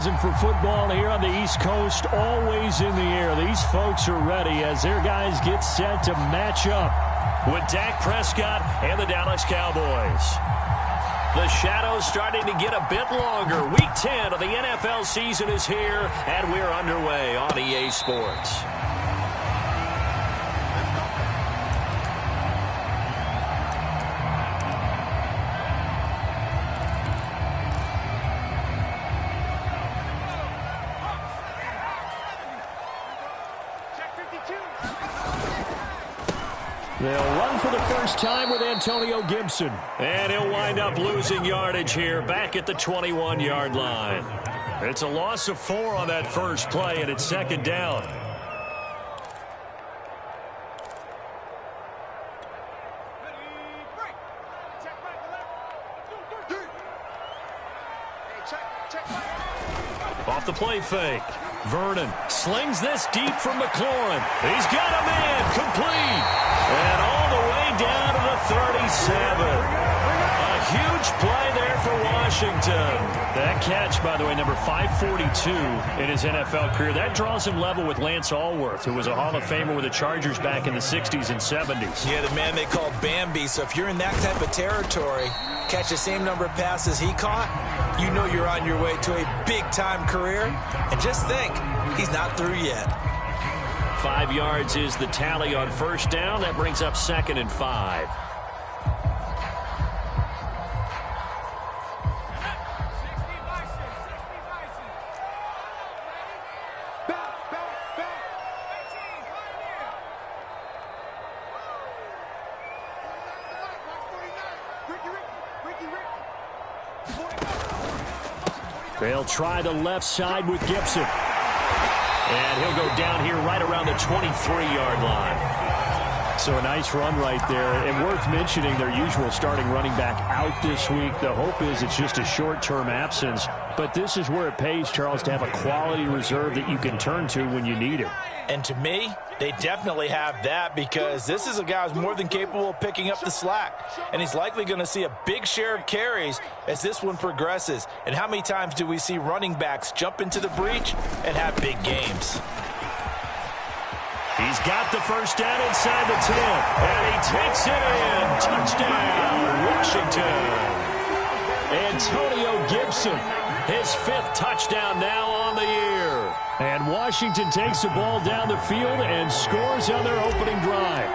For football here on the East Coast, always in the air. These folks are ready as their guys get set to match up with Dak Prescott and the Dallas Cowboys. The shadows starting to get a bit longer. Week 10 of the NFL season is here, and we're underway on EA Sports. They'll run for the first time with Antonio Gibson. And he'll wind up losing yardage here back at the 21-yard line. It's a loss of 4 on that first play, and it's second down. Off the play fake. Vernon slings this deep from McLaurin. He's got a man complete. And all the way down to the 37. A huge play there for Washington. That catch, by the way, number 542 in his NFL career. That draws him level with Lance Allworth, who was a Hall of Famer with the Chargers back in the 60s and 70s. Yeah, the man they called Bambi. So if you're in that type of territory, catch the same number of passes he caught, you know you're on your way to a big-time career. And just think, he's not through yet. 5 yards is the tally on first down. That brings up 2nd and 5. They'll try the left side with Gibson. And he'll go down here right around the 23-yard line. So a nice run right there. And worth mentioning, their usual starting running back out this week. The hope is it's just a short-term absence. But this is where it pays, Charles, to have a quality reserve that you can turn to when you need it. And to me, they definitely have that, because this is a guy who's more than capable of picking up the slack. And he's likely going to see a big share of carries as this one progresses. And how many times do we see running backs jump into the breach and have big games? He's got the first down inside the 10. And he takes it in. Touchdown, Washington. Antonio Gibson, his 5th touchdown now on the year. And Washington takes the ball down the field and scores on their opening drive.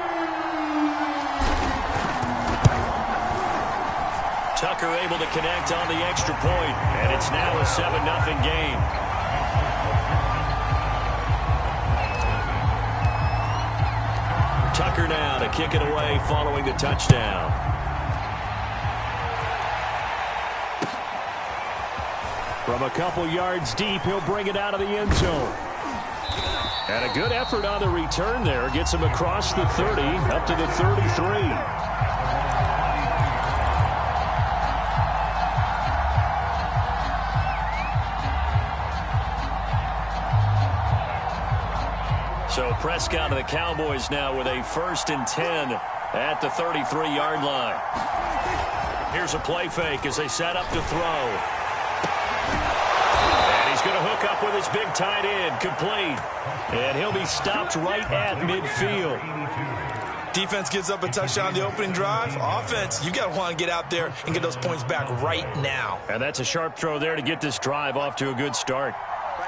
Tucker able to connect on the extra point, and it's now a 7-0 game. Tucker now to kick it away following the touchdown. From a couple yards deep, he'll bring it out of the end zone. And a good effort on the return there. Gets him across the 30, up to the 33. So Prescott of the Cowboys now with a 1st and 10 at the 33-yard line. Here's a play fake as they set up to throw. Going to hook up with his big tight end, complete. And he'll be stopped right at midfield. Defense gives up a touchdown on the opening drive. Offense, you got to want to get out there and get those points back right now. And that's a sharp throw there to get this drive off to a good start.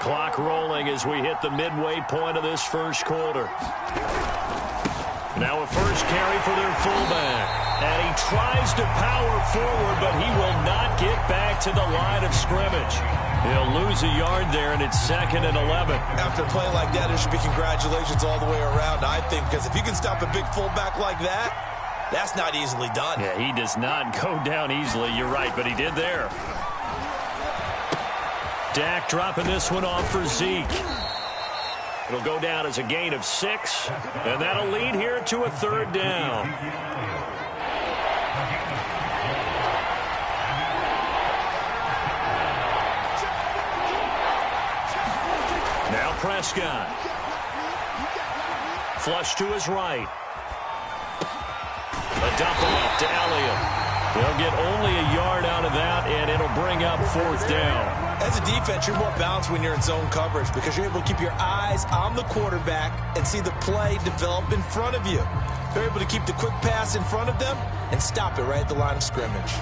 Clock rolling as we hit the midway point of this first quarter. Now a first carry for their fullback. And he tries to power forward, but he will not get back to the line of scrimmage. He'll lose a yard there, and it's 2nd and 11. After a play like that, there should be congratulations all the way around, I think, because if you can stop a big fullback like that, that's not easily done. Yeah, he does not go down easily. You're right, but he did there. Dak dropping this one off for Zeke. It'll go down as a gain of 6, and that'll lead here to a 3rd down. Now Prescott. Flush to his right. A dump off to Elliott. They'll get only a yard out of that, and it'll bring up 4th down. As a defense, you're more balanced when you're in zone coverage because you're able to keep your eyes on the quarterback and see the play develop in front of you. They're able to keep the quick pass in front of them and stop it right at the line of scrimmage.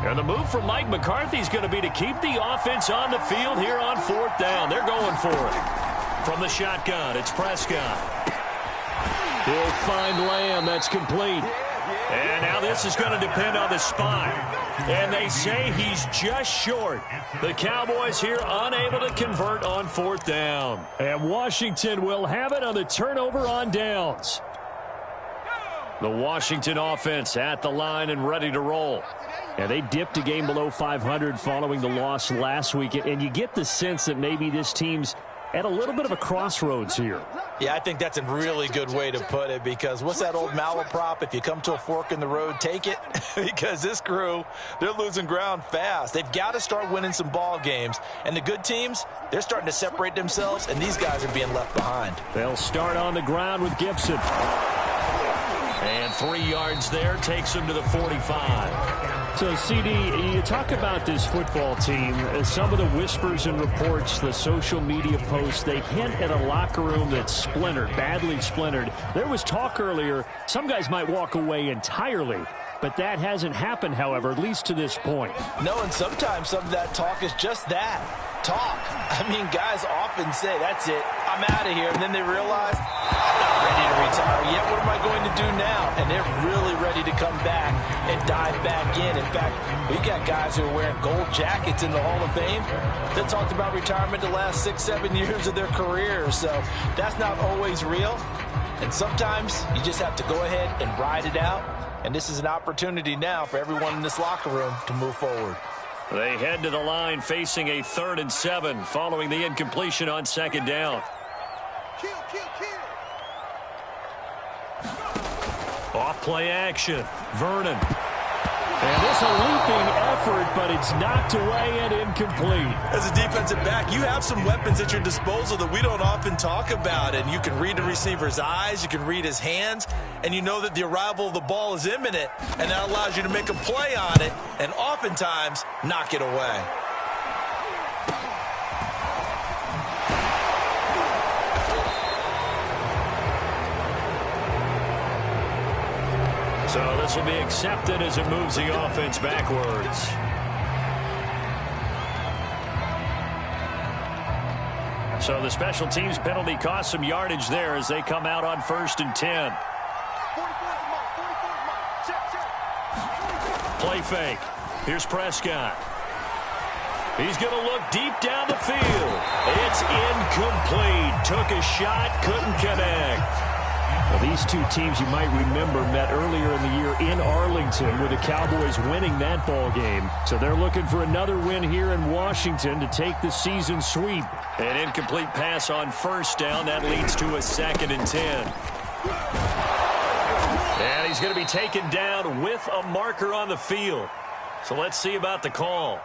And the move from Mike McCarthy is going to be to keep the offense on the field here on 4th down. They're going for it. From the shotgun, it's Prescott. He'll find Lamb. That's complete. And now this is going to depend on the spot. And they say he's just short. The Cowboys here unable to convert on 4th down. And Washington will have it on the turnover on downs. The Washington offense at the line and ready to roll. And they dipped a game below 500 following the loss last week. And you get the sense that maybe this team's at a little bit of a crossroads here. Yeah, I think that's a really good way to put it because what's that old malaprop? If you come to a fork in the road, take it. Because this crew, they're losing ground fast. They've got to start winning some ball games. And the good teams, they're starting to separate themselves, and these guys are being left behind. They'll start on the ground with Gibson. And 3 yards there takes him to the 45. So, CD, you talk about this football team, some of the whispers and reports, the social media posts, they hint at a locker room that's splintered, badly splintered. There was talk earlier, some guys might walk away entirely, but that hasn't happened, however, at least to this point. No, and sometimes some of that talk is just that, talk. I mean, guys often say, that's it, I'm out of here, and then they realize, I'm not ready to retire yet, what am I going to do now? And they're really ready to come back and dive back in. In fact, we got guys who are wearing gold jackets in the Hall of Fame that talked about retirement the last 6-7 years of their careers. So that's not always real. And sometimes you just have to go ahead and ride it out. And this is an opportunity now for everyone in this locker room to move forward. They head to the line facing a 3rd and 7 following the incompletion on 2nd down. Off play action. Vernon. And this a leaping effort, but it's knocked away and incomplete. As a defensive back, you have some weapons at your disposal that we don't often talk about. And you can read the receiver's eyes, you can read his hands, and you know that the arrival of the ball is imminent. And that allows you to make a play on it and oftentimes knock it away. So this will be accepted as it moves the offense backwards. So the special teams penalty cost some yardage there as they come out on 1st and 10. Play fake. Here's Prescott. He's going to look deep down the field. It's incomplete. Took a shot, couldn't connect. Well, these two teams you might remember met earlier in the year in Arlington with the Cowboys winning that ball game. So they're looking for another win here in Washington to take the season sweep. An incomplete pass on 1st down. That leads to a 2nd and 10. And he's going to be taken down with a marker on the field. So let's see about the call.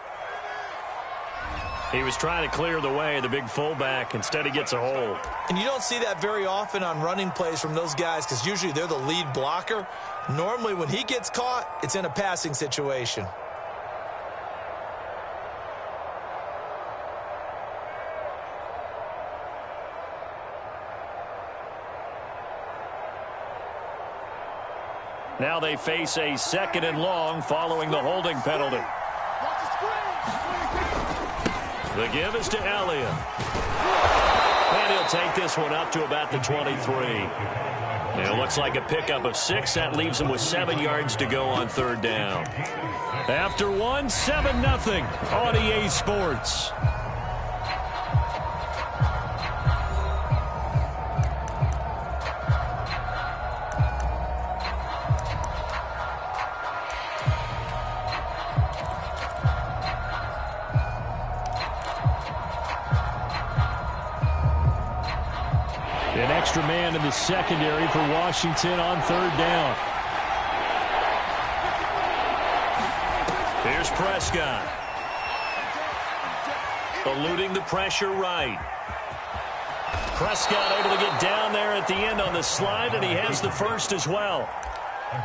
He was trying to clear the way, the big fullback. Instead, he gets a hold. And you don't see that very often on running plays from those guys because usually they're the lead blocker. Normally, when he gets caught, it's in a passing situation. Now they face a 2nd and long following the holding penalty. The give is to Elliott. And he'll take this one up to about the 23. It looks like a pickup of 6. That leaves him with 7 yards to go on 3rd down. After 1, 7-0 on EA Sports. An extra man in the secondary for Washington on 3rd down. Here's Prescott. Eluding the pressure right. Prescott able to get down there at the end on the slide, and he has the first as well.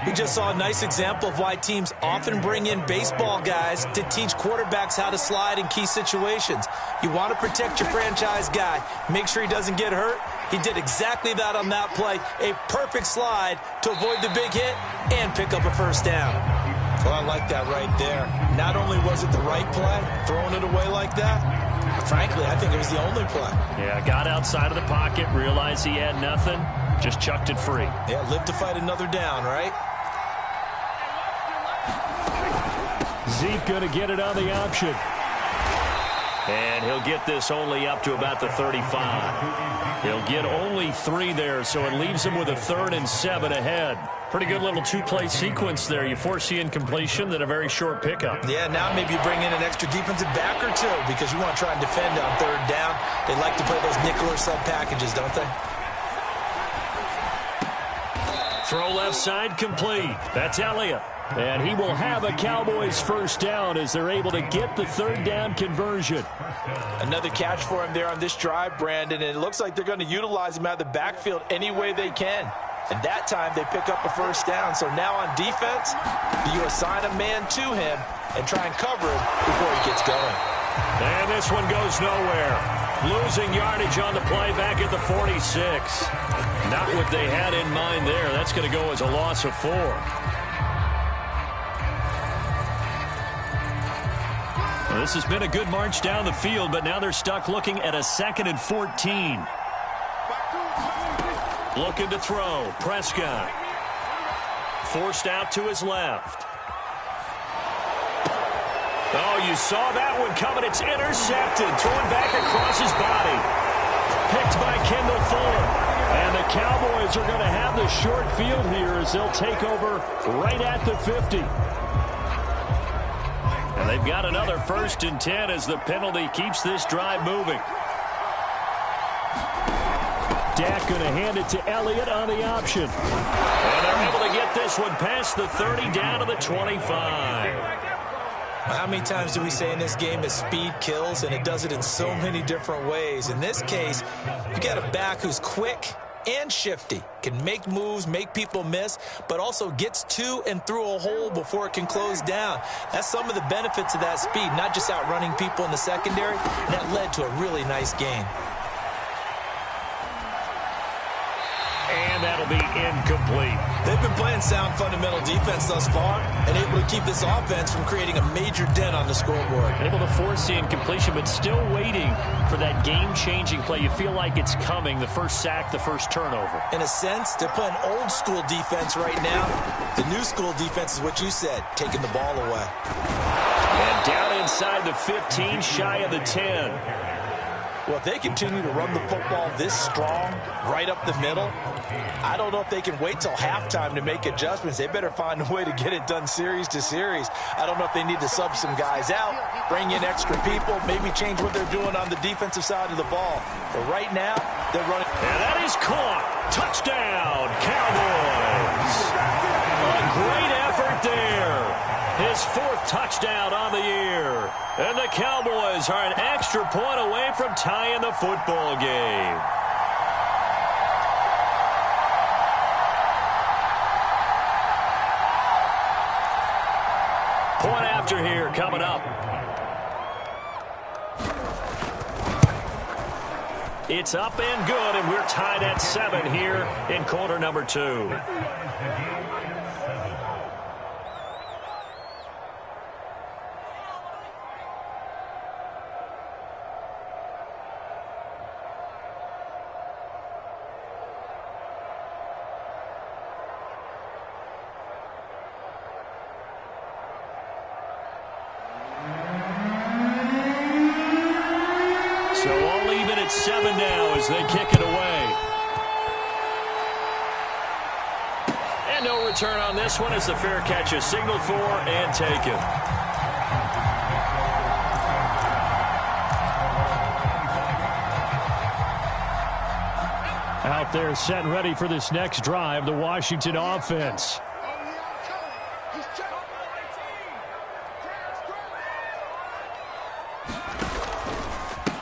We just saw a nice example of why teams often bring in baseball guys to teach quarterbacks how to slide in key situations. You want to protect your franchise guy. Make sure he doesn't get hurt. He did exactly that on that play. A perfect slide to avoid the big hit and pick up a first down. Well, I like that right there. Not only was it the right play, throwing it away like that, frankly, I think it was the only play. Yeah, got outside of the pocket, realized he had nothing, just chucked it free. Yeah, live to fight another down, right? Zeke going to get it on the option. And he'll get this only up to about the 35. He'll get only 3 there, so it leaves him with a 3rd and 7 ahead. Pretty good little 2-play sequence there. You force the incompletion, then a very short pickup. Yeah, now maybe you bring in an extra defensive back or 2 because you want to try and defend on 3rd down. They like to play those nickel or sub packages, don't they? Throw left side complete. That's Elliott. And he will have a Cowboys first down as they're able to get the 3rd down conversion. Another catch for him there on this drive, Brandon, and it looks like they're going to utilize him out of the backfield any way they can. And that time they pick up a first down. So now on defense, you assign a man to him and try and cover him before he gets going. And this one goes nowhere. Losing yardage on the play back at the 46. Not what they had in mind there. That's going to go as a loss of 4. Well, this has been a good march down the field, but now they're stuck looking at a 2nd and 14. Looking to throw. Prescott. Forced out to his left. Oh, you saw that one coming. It's intercepted. Thrown back across his body. Picked by Kendall Fuller. And the Cowboys are going to have the short field here as they'll take over right at the 50. And they've got another 1st and 10 as the penalty keeps this drive moving. Dak going to hand it to Elliott on the option. And they're able to get this one past the 30 down to the 25. How many times do we say in this game that speed kills, and it does it in so many different ways? In this case, you got a back who's quick and shifty, can make moves, make people miss, but also gets to and through a hole before it can close down. That's some of the benefits of that speed, not just outrunning people in the secondary. That led to a really nice gain. And that'll be incomplete. They've been playing sound fundamental defense thus far and able to keep this offense from creating a major dent on the scoreboard. Able to force the incompletion, but still waiting for that game-changing play. You feel like it's coming, the first sack, the first turnover. In a sense, they're playing old-school defense right now. The new-school defense is what you said, taking the ball away. And down inside the 15, shy of the 10. Well, if they continue to run the football this strong, right up the middle, I don't know if they can wait till halftime to make adjustments. They better find a way to get it done series to series. I don't know if they need to sub some guys out, bring in extra people, maybe change what they're doing on the defensive side of the ball. But right now, they're running. And that is caught. Touchdown, Cowboys. A great effort there. His 4th touchdown on the year. And the Cowboys are an extra point away from tying the football game. Point after here coming up. It's up and good, and we're tied at 7 here in quarter number 2. So all even at 7 now as they kick it away. And no return on this one as the fair catch is signaled for and taken. Out there set and ready for this next drive, the Washington offense.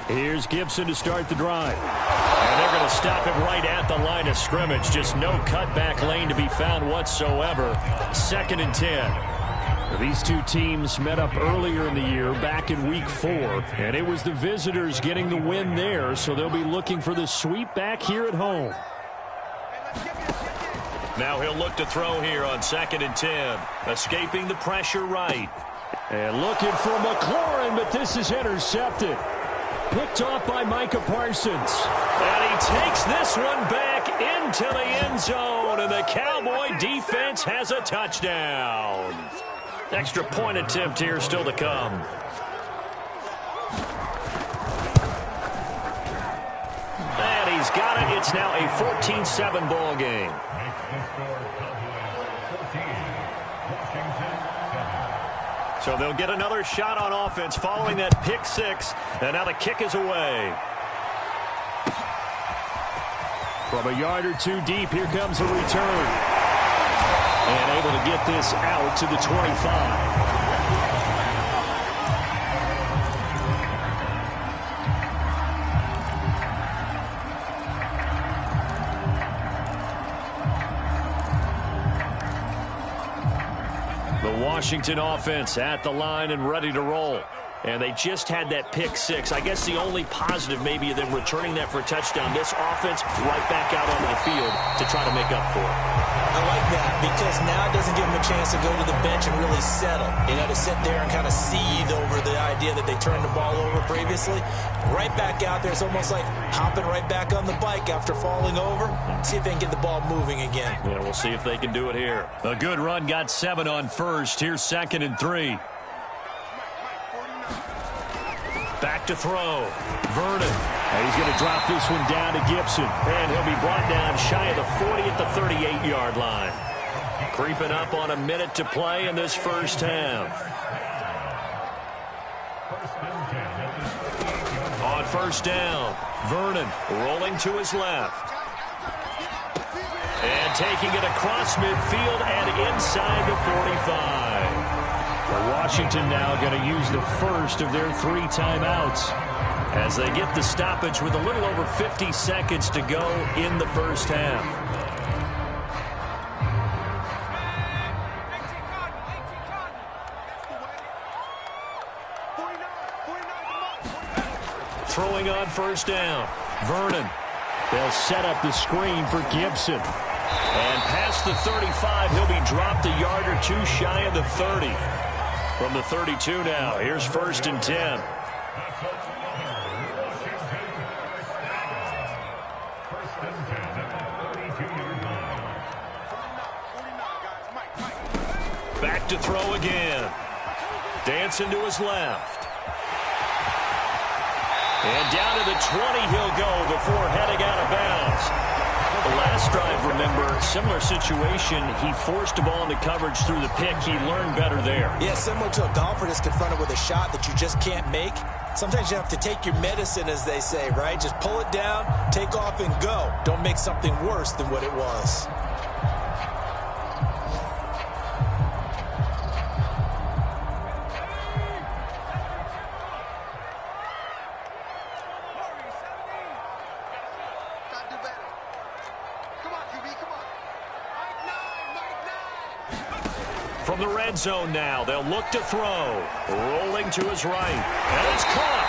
Here's Gibson to start the drive. And they're going to stop him right at the line of scrimmage. Just no cutback lane to be found whatsoever. 2nd and 10. These two teams met up earlier in the year, back in Week 4, and it was the visitors getting the win there, so they'll be looking for the sweep back here at home. Now he'll look to throw here on 2nd and 10. Escaping the pressure right. And looking for McLaurin, but this is intercepted. Picked off by Micah Parsons. And he takes this one back into the end zone, and the Cowboy defense has a touchdown. Extra point attempt here still to come. And he's got it. It's now a 14-7 ball game. So they'll get another shot on offense following that pick six. And now the kick is away. From a yard or two deep, here comes a return. And able to get this out to the 25. Washington offense at the line and ready to roll. And they just had that pick six. I guess the only positive maybe of them returning that for a touchdown. This offense right back out onto the field to try to make up for it. I like that because now it doesn't give them a chance to go to the bench and really settle. You know, to sit there and kind of seethe over the idea that they turned the ball over previously. Right back out there. It's almost like hopping right back on the bike after falling over. See if they can get the ball moving again. Yeah, we'll see if they can do it here. A good run, got 7 on first. Here's 2nd and 3. Back to throw. Vernon. And he's going to drop this one down to Gibson. And he'll be brought down shy of the 40 at the 38-yard line. Creeping up on a minute to play in this first half. On first down, Vernon rolling to his left. And taking it across midfield and inside the 45. Washington now going to use the first of their 3 timeouts as they get the stoppage with a little over 50 seconds to go in the first half. Throwing on first down, Vernon. They'll set up the screen for Gibson. And past the 35, he'll be dropped a yard or two shy of the 30. From the 32 now, here's 1st and 10. Back to throw again. Dancing to his left. And down to the 20 he'll go before heading out of bounds. The last drive, remember, similar situation. He forced the ball into coverage through the pick. He learned better there. Yeah, similar to a golfer that's confronted with a shot that you just can't make. Sometimes you have to take your medicine, as they say, right? Just pull it down, take off, and go. Don't make something worse than what it was. From the red zone now, they'll look to throw. Rolling to his right. And it's caught.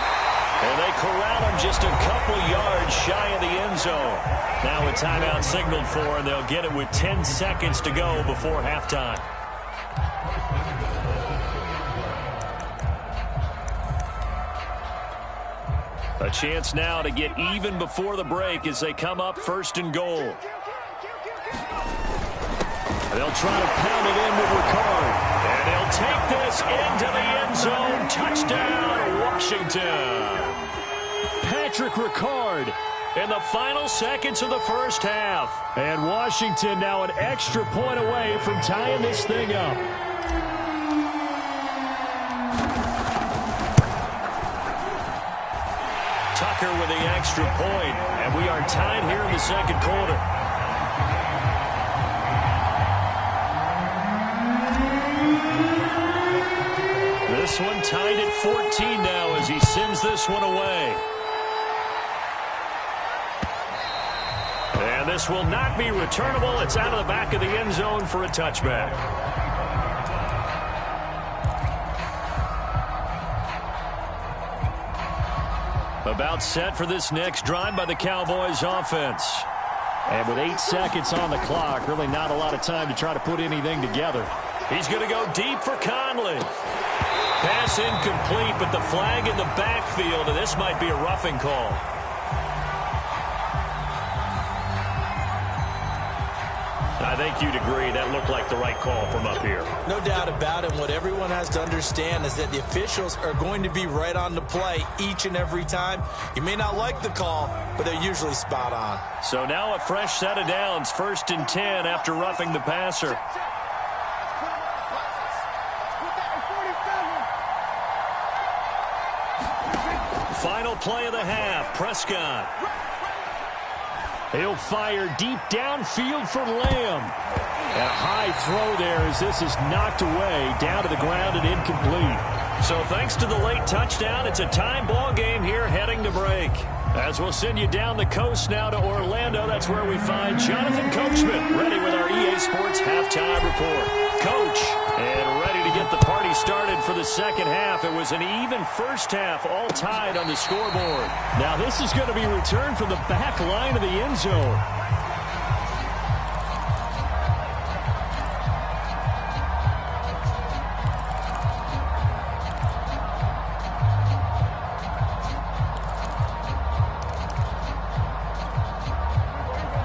And they corral him just a couple yards shy of the end zone. Now a timeout signaled for, and they'll get it with 10 seconds to go before halftime. A chance now to get even before the break as they come up 1st and goal. They'll try to pound it in with Ricard. And they'll take this into the end zone. Touchdown, Washington. Patrick Ricard in the final seconds of the first half. And Washington now an extra point away from tying this thing up. Tucker with the extra point. And we are tied here in the second quarter. This one tied at 14 now as he sends this one away. And this will not be returnable. It's out of the back of the end zone for a touchback. About set for this next drive by the Cowboys offense. And with 8 seconds on the clock, really not a lot of time to try to put anything together. He's going to go deep for Conley. Pass incomplete, but the flag in the backfield, and this might be a roughing call. I think you'd agree that looked like the right call from up here. No doubt about it. What everyone has to understand is that the officials are going to be right on the play each and every time. You may not like the call, but they're usually spot on. So now a fresh set of downs, 1st and 10 after roughing the passer. Final play of the half, Prescott. He'll fire deep downfield for Lamb. And a high throw there as this is knocked away, down to the ground and incomplete. So thanks to the late touchdown, it's a tie ball game here heading to break. As we'll send you down the coast now to Orlando, that's where we find Jonathan Coachman, ready with our EA Sports Halftime Report. Coach, and ready to get the party started for the second half. It was an even first half, all tied on the scoreboard. Now this is going to be returned from the back line of the end zone.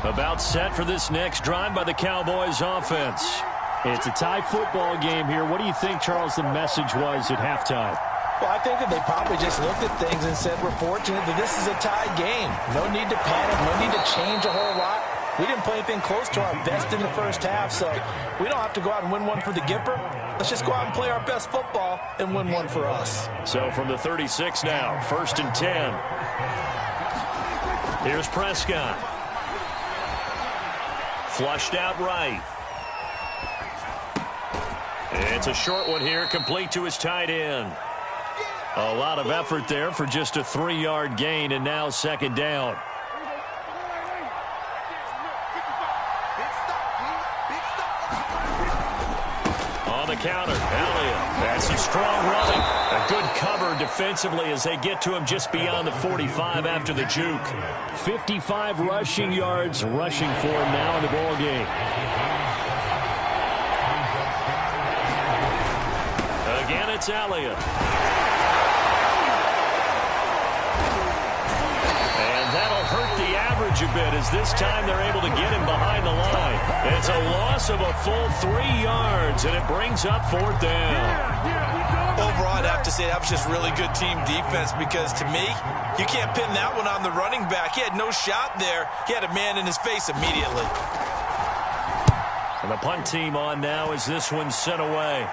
About set for this next drive by the Cowboys offense. It's a tie football game here. What do you think, Charles, the message was at halftime? Well, I think that they probably just looked at things and said, we're fortunate that this is a tie game. No need to panic, no need to change a whole lot. We didn't play anything close to our best in the first half, so we don't have to go out and win one for the Gipper. Let's just go out and play our best football and win one for us. So from the 36 now, 1st and 10. Here's Prescott. Flushed out right. It's a short one here, complete to his tight end. A lot of effort there for just a 3-yard gain, and now 2nd down. On the counter, Elliott. That's some strong running. A good cover defensively as they get to him just beyond the 45 after the juke. 55 rushing yards rushing for him now in the ball game. Again, it's Elliott. And that'll hurt the average a bit as this time they're able to get him behind the line. It's a loss of a full 3 yards, and it brings up 4th down. Overall, I'd have to say that was just really good team defense because, to me, you can't pin that one on the running back. He had no shot there. He had a man in his face immediately. And the punt team on now as this one's sent away.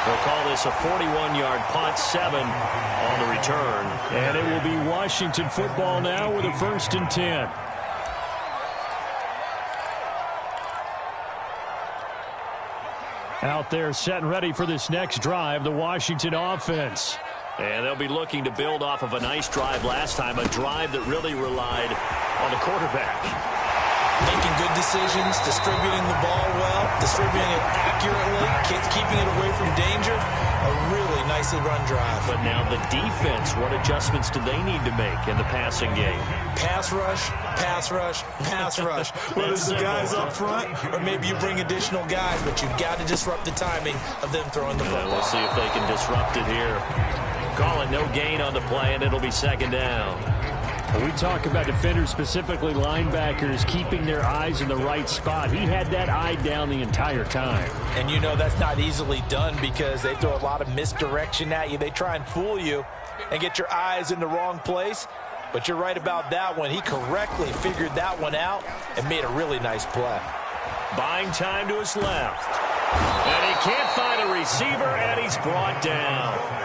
They'll call this a 41-yard punt, 7 on the return. And it will be Washington football now with a 1st and 10. Out there set and ready for this next drive, the Washington offense. And they'll be looking to build off of a nice drive last time, a drive that really relied on the quarterback. Making good decisions, distributing the ball well, distributing it accurately, keeping it away from danger. A really nicely run drive. But now the defense, what adjustments do they need to make in the passing game? Pass rush, pass rush, pass rush. Whether it's the guys up front or maybe you bring additional guys, but you've got to disrupt the timing of them throwing the football. We'll see if they can disrupt it here. Call it no gain on the play, and it'll be 2nd down. We talk about defenders, specifically linebackers, keeping their eyes in the right spot. He had that eye down the entire time. And you know that's not easily done because they throw a lot of misdirection at you. They try and fool you and get your eyes in the wrong place. But you're right about that one. He correctly figured that one out and made a really nice play. Buying time to his left. And he can't find a receiver, and he's brought down.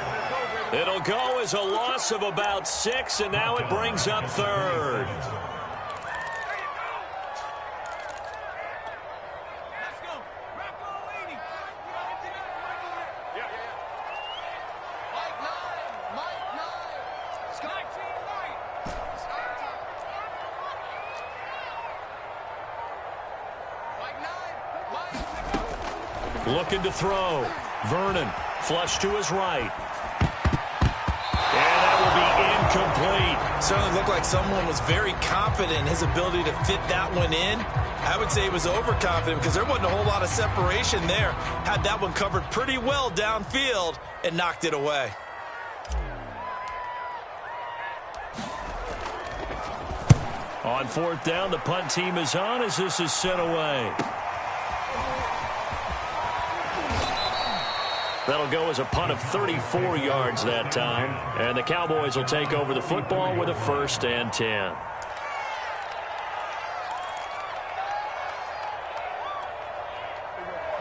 It'll go as a loss of about 6, and now it brings up 3rd. Looking to throw. Vernon, flush to his right. And that will be incomplete. Certainly looked like someone was very confident in his ability to fit that one in. I would say he was overconfident because there wasn't a whole lot of separation there. Had that one covered pretty well downfield and knocked it away. On fourth down, the punt team is on as this is sent away. That'll go as a punt of 34 yards that time. And the Cowboys will take over the football with a 1st and 10.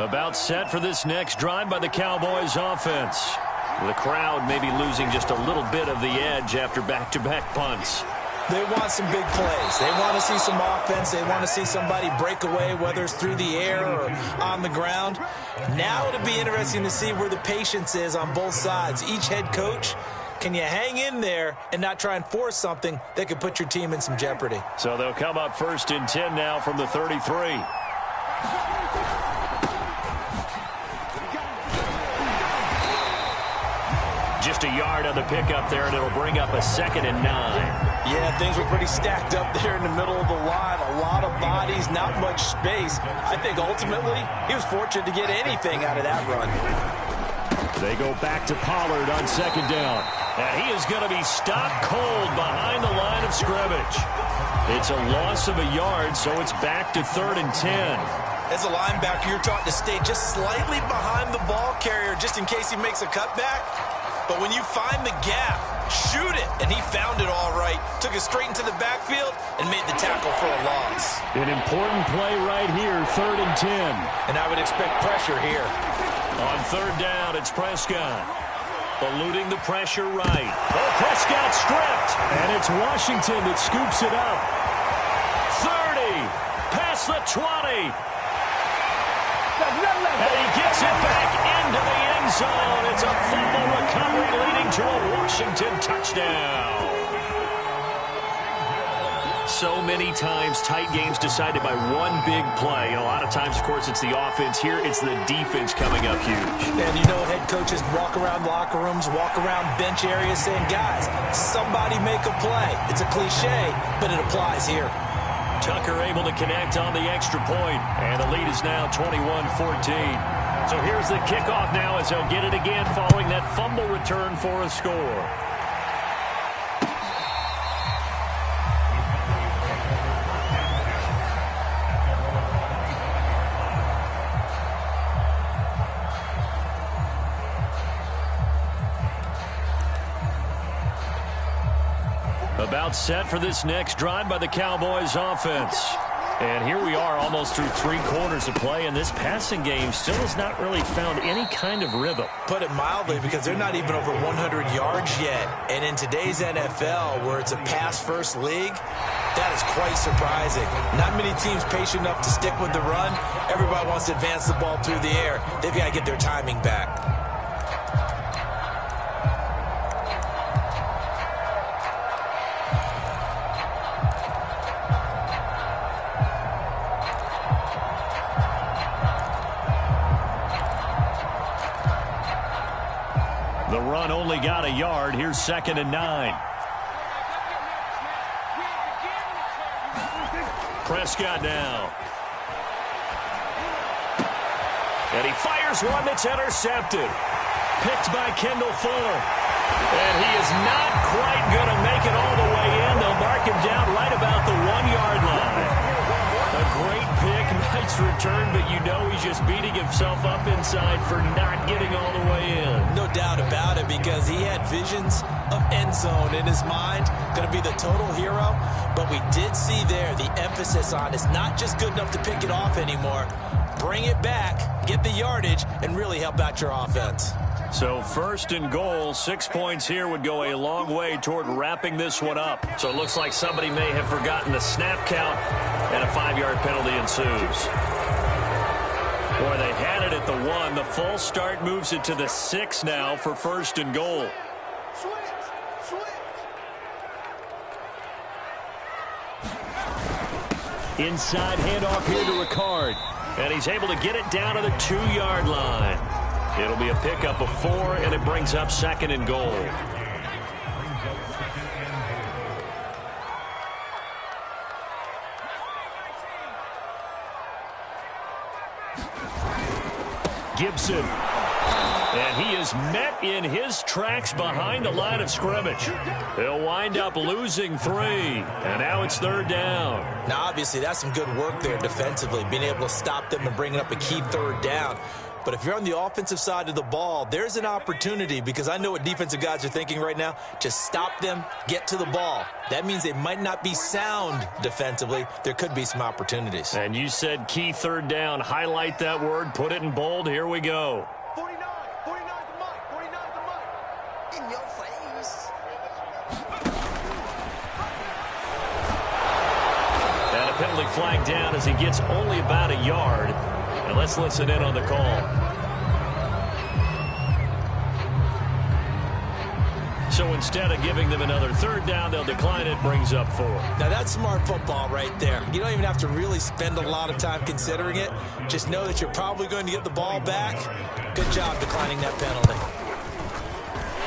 About set for this next drive by the Cowboys offense. The crowd may be losing just a little bit of the edge after back-to-back punts. They want some big plays. They want to see some offense. They want to see somebody break away, whether it's through the air or on the ground. Now it'll be interesting to see where the patience is on both sides. Each head coach, can you hang in there and not try and force something that could put your team in some jeopardy? So they'll come up 1st and 10 now from the 33. Just a yard on the pickup there, and it'll bring up a 2nd and 9. Yeah, things were pretty stacked up there in the middle of the line. A lot of bodies, not much space. I think ultimately he was fortunate to get anything out of that run. They go back to Pollard on 2nd down. And he is going to be stopped cold behind the line of scrimmage. It's a loss of a yard, so it's back to 3rd and 10. As a linebacker, you're taught to stay just slightly behind the ball carrier just in case he makes a cutback. But when you find the gap, shoot it. And he found it all right. Took it straight into the backfield and made the tackle for a loss. An important play right here, 3rd and 10. And I would expect pressure here. On 3rd down, it's Prescott. Eluding the pressure right. Oh, Prescott stripped. And it's Washington that scoops it up. 30. Past the 20. And he gets it back into the end zone. It's a fumble recovery leading to a Washington touchdown. So many times tight games decided by one big play. And a lot of times, of course, it's the offense. Here, it's the defense coming up huge. And you know head coaches walk around locker rooms, walk around bench areas saying, guys, somebody make a play. It's a cliche, but it applies here. Tucker able to connect on the extra point, and the lead is now 21-14. So here's the kickoff now as they'll get it again following that fumble return for a score. About set for this next drive by the Cowboys offense. And here we are almost through 3 quarters of play, and this passing game still has not really found any kind of rhythm. Put it mildly, because they're not even over 100 yards yet. And in today's NFL, where it's a pass-first league, that is quite surprising. Not many teams patient enough to stick with the run. Everybody wants to advance the ball through the air. They've got to get their timing back. The run only got a yard. Here's 2nd and 9. Prescott now. And he fires one that's intercepted. Picked by Kendall Fuller. And he is not quite going to make it all the way in. They'll mark him down right about the 1-yard line. A great pick, nice return, but you know he's just beating himself up inside for not getting all the way in. No doubt about it, because he had visions of end zone in his mind. Going to be the total hero. But we did see there the emphasis on it's not just good enough to pick it off anymore. Bring it back, get the yardage, and really help out your offense. So 1st and goal, 6 points here would go a long way toward wrapping this one up. So it looks like somebody may have forgotten the snap count, and a 5-yard penalty ensues. Boy, they had it at the 1. The full start moves it to the 6 now for 1st and goal. Inside handoff here to Ricard. And he's able to get it down to the 2-yard line. It'll be a pickup of 4, and it brings up 2nd and goal. Gibson. And he is met in his tracks behind the line of scrimmage. He'll wind up losing 3. And now it's 3rd down. Now, obviously, that's some good work there defensively, being able to stop them and bringing up a key 3rd down. But if you're on the offensive side of the ball, there's an opportunity, because I know what defensive guys are thinking right now. Just stop them, get to the ball. That means they might not be sound defensively. There could be some opportunities. And you said key 3rd down. Highlight that word. Put it in bold. Here we go. 49 the mic. In your face. And a penalty flag down as he gets only about a yard. And let's listen in on the call. So instead of giving them another 3rd down, they'll decline it, brings up 4. Now, that's smart football right there. You don't even have to really spend a lot of time considering it. Just know that you're probably going to get the ball back. Good job declining that penalty.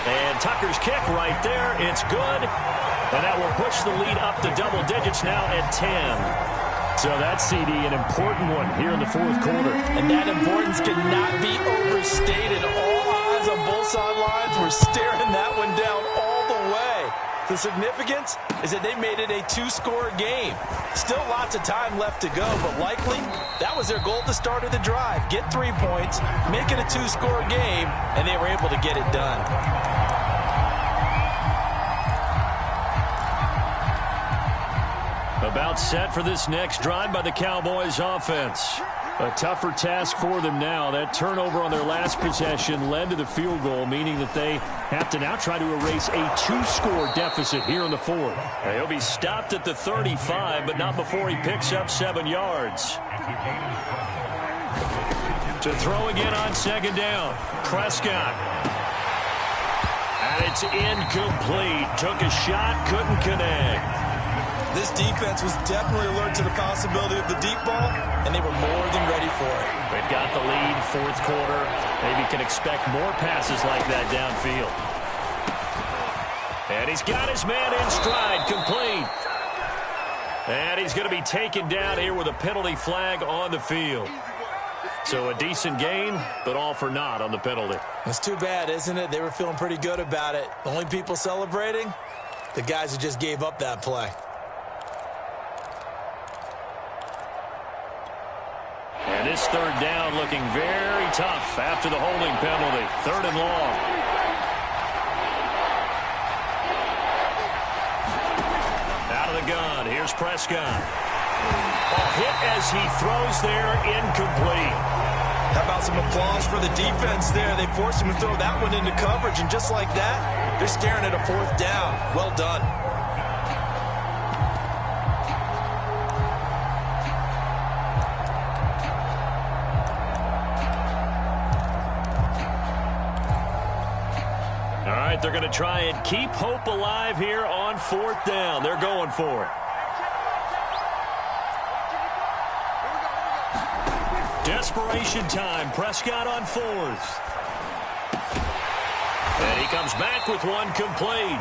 And Tucker's kick right there. It's good. And that will push the lead up to double digits now at 10. So that's, CD, an important one here in the 4th quarter. And that importance cannot be overstated. All eyes on both sidelines were staring that one down all the way. The significance is that they made it a 2-score game. Still lots of time left to go, but likely that was their goal at the start of the drive. Get 3 points, make it a 2-score game, and they were able to get it done. About set for this next drive by the Cowboys offense. A tougher task for them now. That turnover on their last possession led to the field goal, meaning that they have to now try to erase a 2-score deficit here in the 4th. He'll be stopped at the 35, but not before he picks up 7 yards. To throw again on 2nd down. Prescott. And it's incomplete. Took a shot, couldn't connect. This defense was definitely alert to the possibility of the deep ball, and they were more than ready for it. They've got the lead, 4th quarter. Maybe can expect more passes like that downfield. And he's got his man in stride, complete. And he's going to be taken down here with a penalty flag on the field. So a decent gain, but all for naught on the penalty. It's too bad, isn't it? They were feeling pretty good about it. The only people celebrating, the guys who just gave up that play. And this 3rd down looking very tough after the holding penalty. 3rd and long. Out of the gun. Here's Prescott. A hit as he throws there, incomplete. How about some applause for the defense there? They forced him to throw that one into coverage, and just like that, they're staring at a 4th down. Well done. They're going to try and keep hope alive here on 4th down. They're going for it. Desperation time. Prescott on 4th. And he comes back with one complete.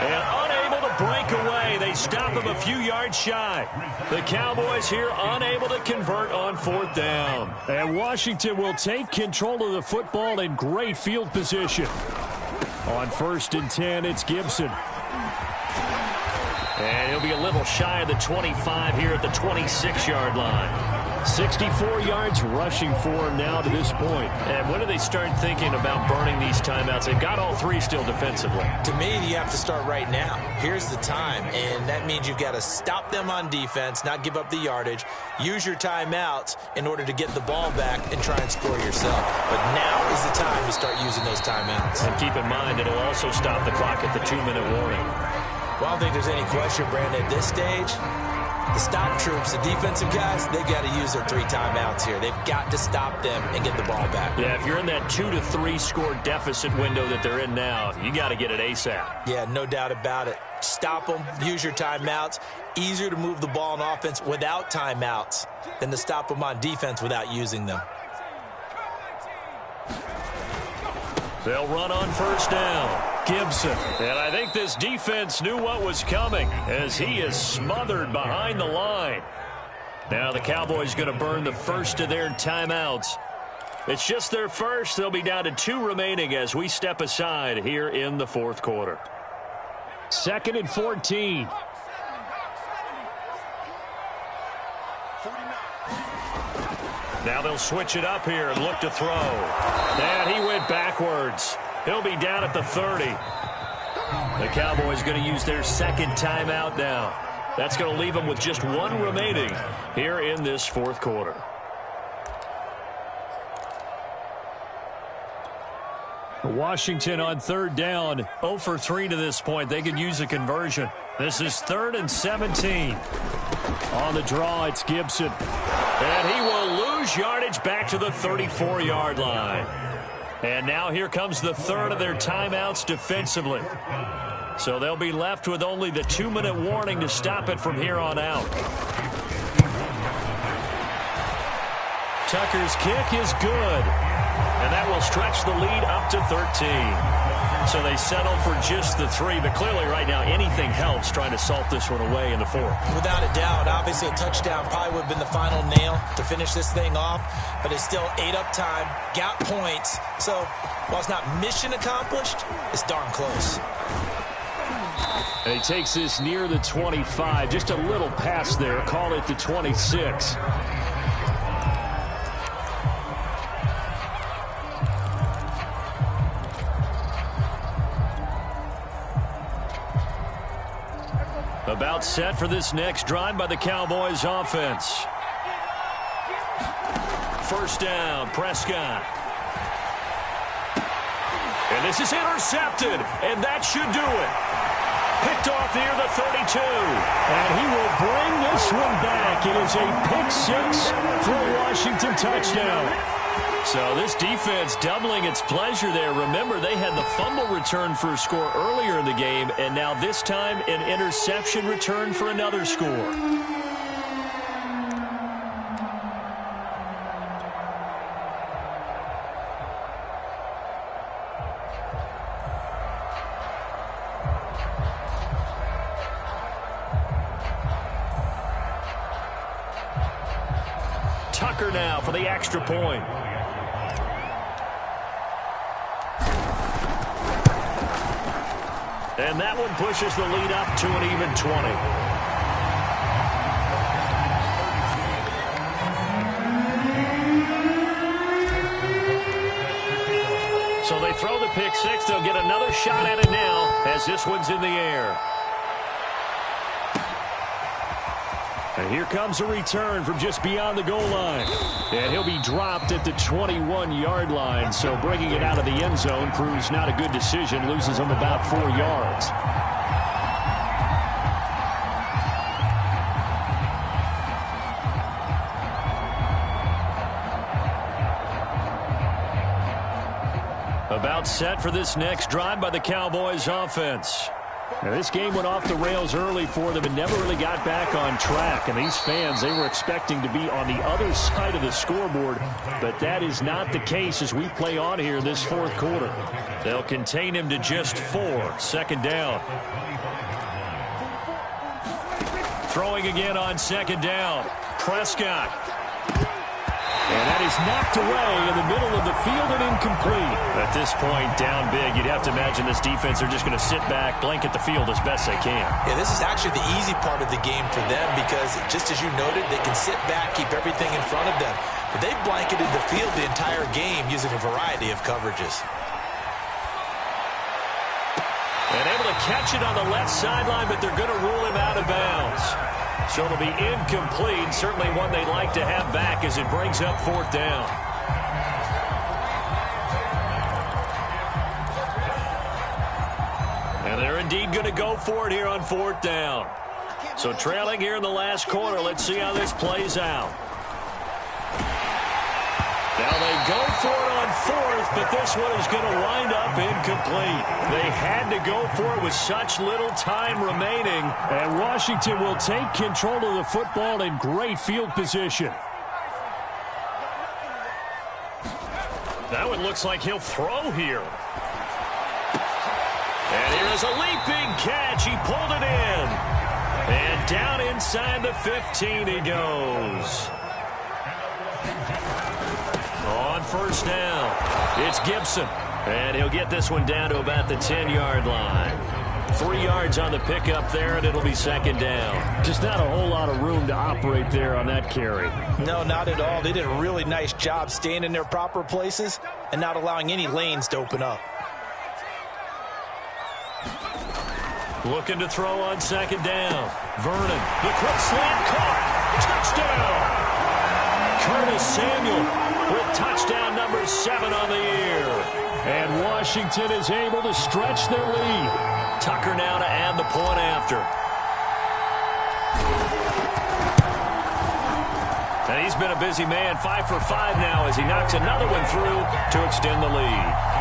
And unable to break away. They stop him a few yards shy. The Cowboys here unable to convert on 4th down. And Washington will take control of the football in great field position. On 1st and 10, it's Gibson. And he'll be a little shy of the 25 here at the 26-yard line. 64 yards rushing for him now to this point. And when do they start thinking about burning these timeouts? They've got all 3 still defensively. To me, you have to start right now. Here's the time, and that means you've got to stop them on defense, not give up the yardage, use your timeouts in order to get the ball back and try and score yourself. But now is the time to start using those timeouts. And keep in mind, it'll also stop the clock at the 2-minute warning. Well, I don't think there's any question, Brandon, at this stage, The stop troops, the defensive guys, they got to use their 3 timeouts here. They've got to stop them and get the ball back. Yeah, if you're in that 2 to 3 score deficit window that they're in now, you got to get it ASAP. Yeah, no doubt about it. Stop them, use your timeouts. Easier to move the ball on offense without timeouts than to stop them on defense without using them. They'll run on first down. Gibson. And I think this defense knew what was coming as he is smothered behind the line. Now the Cowboys going to burn the first of their timeouts. It's just their first. They'll be down to 2 remaining as we step aside here in the fourth quarter. 2nd and 14. Now they'll switch it up here and look to throw. And he went backwards. He'll be down at the 30. The Cowboys going to use their 2nd timeout now. That's going to leave them with just 1 remaining here in this fourth quarter. Washington on 3rd down. 0 for 3 to this point. They could use a conversion. This is 3rd and 17. On the draw, it's Gibson. And he will lose yardage back to the 34-yard line. And now here comes the 3rd of their timeouts defensively. So they'll be left with only the 2-minute warning to stop it from here on out. Tucker's kick is good. And that will stretch the lead up to 13. So they settle for just the 3. But clearly right now anything helps trying to salt this one away in the 4th. Without a doubt, obviously a touchdown probably would have been the final nail to finish this thing off. But it's still 8 up time, got points. So while it's not mission accomplished, it's darn close. And he takes this near the 25. Just a little pass there. Call it the 26. About set for this next drive by the Cowboys offense. First down, Prescott. And this is intercepted, and that should do it. Picked off near the 32. And he will bring this one back. It is a pick 6 for a Washington touchdown. So this defense doubling its pleasure there. Remember, they had the fumble return for a score earlier in the game, and now this time an interception return for another score. Tucker now for the extra point. And that one pushes the lead up to an even 20. So they throw the pick 6. They'll get another shot at it now as this one's in the air. And here comes a return from just beyond the goal line. And he'll be dropped at the 21-yard line. So bringing it out of the end zone proves not a good decision. Loses him about 4 yards. About set for this next drive by the Cowboys offense. Now, this game went off the rails early for them and never really got back on track. And these fans, they were expecting to be on the other side of the scoreboard. But that is not the case as we play on here this fourth quarter. They'll contain him to just 4. 2nd down. Throwing again on 2nd down. Prescott. And that is knocked away in the middle of the field and incomplete. At this point, down big, you'd have to imagine this defense are just going to sit back, blanket the field as best they can. Yeah, this is actually the easy part of the game for them because, just as you noted, they can sit back, keep everything in front of them. But they've blanketed the field the entire game using a variety of coverages. And able to catch it on the left sideline, but they're going to rule him out of bounds. So it'll be incomplete. Certainly one they'd like to have back as it brings up 4th down. And they're indeed going to go for it here on 4th down. So So trailing here in the last quarter. Let's see how this plays out. Now they go for it on fourth, but this one is going to wind up incomplete. They had to go for it with such little time remaining. And Washington will take control of the football in great field position. That one looks like he'll throw here. And here's a leaping catch. He pulled it in. And down inside the 15 he goes. On first down, it's Gibson. And he'll get this one down to about the 10-yard line. 3 yards on the pickup there, and it'll be second down. Just not a whole lot of room to operate there on that carry. No, not at all. They did a really nice job staying in their proper places and not allowing any lanes to open up. Looking to throw on second down. Vernon, the quick slant caught. Touchdown! Curtis Samuel with touchdown number 7 on the year. And Washington is able to stretch their lead. Tucker now to add the point after. And he's been a busy man, 5 for 5 now as he knocks another one through to extend the lead.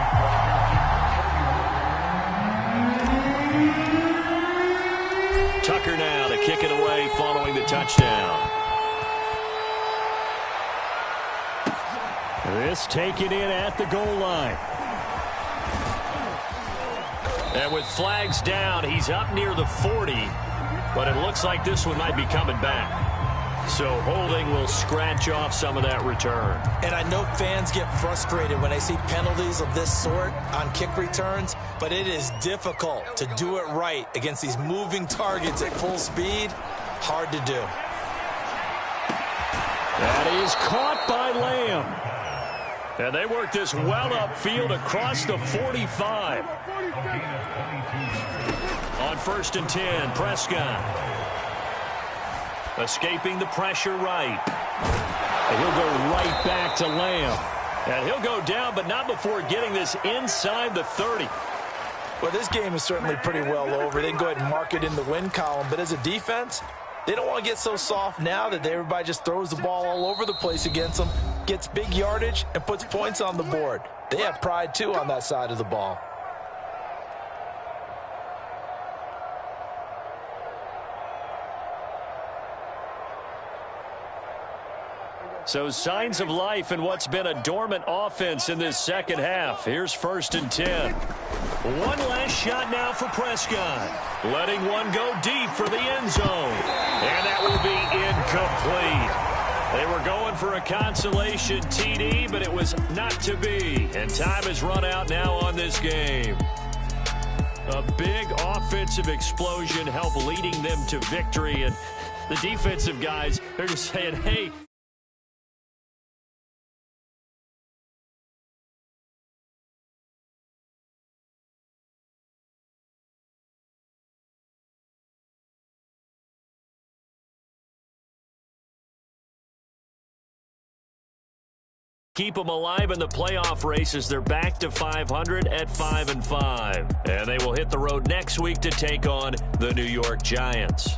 Tucker now to kick it away following the touchdown. This taken in at the goal line. And with flags down, he's up near the 40. But it looks like this one might be coming back. So holding will scratch off some of that return. And I know fans get frustrated when they see penalties of this sort on kick returns, but it is difficult to do it right against these moving targets at full speed. Hard to do. That is caught by Lamb. And they work this well upfield across the 45. On first and 10, Prescott. Escaping the pressure right. And he'll go right back to Lamb. And he'll go down, but not before getting this inside the 30. Well, this game is certainly pretty well over. They can go ahead and mark it in the win column. But as a defense, they don't want to get so soft now that everybody just throws the ball all over the place against them, gets big yardage, and puts points on the board. They have pride, too, on that side of the ball. So signs of life in what's been a dormant offense in this second half. Here's first and 10. One last shot now for Prescott. Letting one go deep for the end zone. And that will be incomplete. They were going for a consolation TD, but it was not to be. And time has run out now on this game. A big offensive explosion helped leading them to victory. And the defensive guys, they're just saying, hey, keep them alive in the playoff races. They're back to 500 at 5-5. And they will hit the road next week to take on the New York Giants.